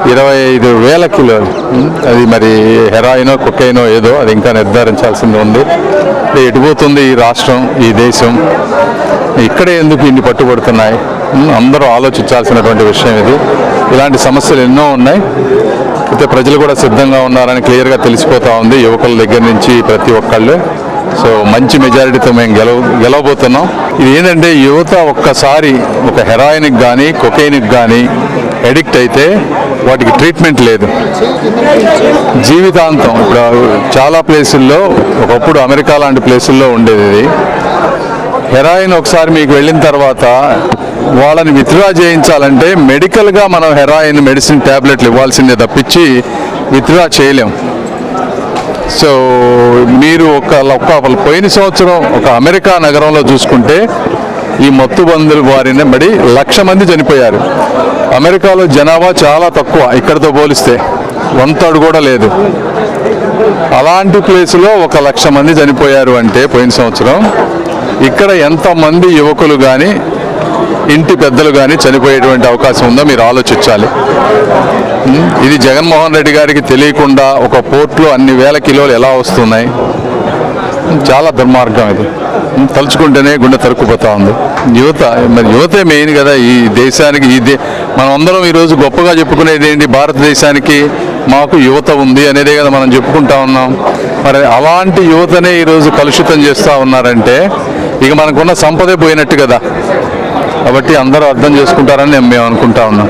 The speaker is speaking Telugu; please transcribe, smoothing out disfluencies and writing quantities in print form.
25,000 కిలోలు. అది మరి హెరాయినో కొకైనో ఏదో అది ఇంకా నిర్ధారించాల్సింది ఉంది. ఎటుపోతుంది ఈ రాష్ట్రం, ఈ దేశం? ఇక్కడే ఎందుకు ఇన్ని పట్టుబడుతున్నాయి? అందరూ ఆలోచించాల్సినటువంటి విషయం ఇది. ఇలాంటి సమస్యలు ఎన్నో ఉన్నాయి. అయితే ప్రజలు కూడా సిద్ధంగా ఉన్నారని క్లియర్గా తెలిసిపోతూ ఉంది, యువకుల దగ్గర నుంచి ప్రతి ఒక్కళ్ళు. సో మంచి మెజారిటీతో మేము గెలవబోతున్నాం. ఇది ఏంటంటే యువత ఒక్కసారి ఒక హెరాయిన్కి కానీ కొకైన్కి కానీ అడిక్ట్ అయితే వాటికి ట్రీట్మెంట్ లేదు, జీవితాంతం. ఇప్పుడు చాలా ప్లేసుల్లో, ఒకప్పుడు అమెరికా లాంటి ప్లేసుల్లో ఉండేది ఇది. హెరాయిన్ ఒకసారి మీకు వెళ్ళిన తర్వాత వాళ్ళని విత్డ్రా చేయించాలంటే మెడికల్గా మనం హెరాయిన్ మెడిసిన్ ట్యాబ్లెట్లు ఇవ్వాల్సిందే తప్పించి విత్డ్రా చేయలేం. సో మీరు పోయిన సంవత్సరం ఒక అమెరికా నగరంలో చూసుకుంటే ఈ మత్తుబందుల బారిన పడి 1,00,000 మంది చనిపోయారు. అమెరికాలో జనాభా చాలా తక్కువ, ఇక్కడితో పోలిస్తే 1/3 కూడా లేదు. అలాంటి ప్లేసులో 1,00,000 మంది చనిపోయారు అంటే పోయిన సంవత్సరం, ఇక్కడ ఎంతమంది యువకులు కానీ ఇంటి పెద్దలు కానీ చనిపోయేటువంటి అవకాశం ఉందో మీరు ఆలోచించాలి. ఇది జగన్మోహన్ రెడ్డి గారికి తెలియకుండా ఒక పోర్ట్లో అన్ని వేల కిలోలు ఎలా వస్తున్నాయి? చాలా దుర్మార్గం ఇది. తలుచుకుంటేనే గుండె తరుక్కుపోతా ఉంది. యువతే మెయిన్ కదా ఈ దేశానికి. మనం అందరం ఈరోజు గొప్పగా చెప్పుకునేది ఏంటి? భారతదేశానికి మాకు యువత ఉంది అనేదే కదా మనం చెప్పుకుంటా ఉన్నాం. మరి అలాంటి యువతనే ఈరోజు కలుషితం చేస్తూ ఉన్నారంటే ఇక మనకున్న సంపదే పోయినట్టు కదా. కాబట్టి అందరూ అర్థం చేసుకుంటారని మేము అనుకుంటా ఉన్నాం.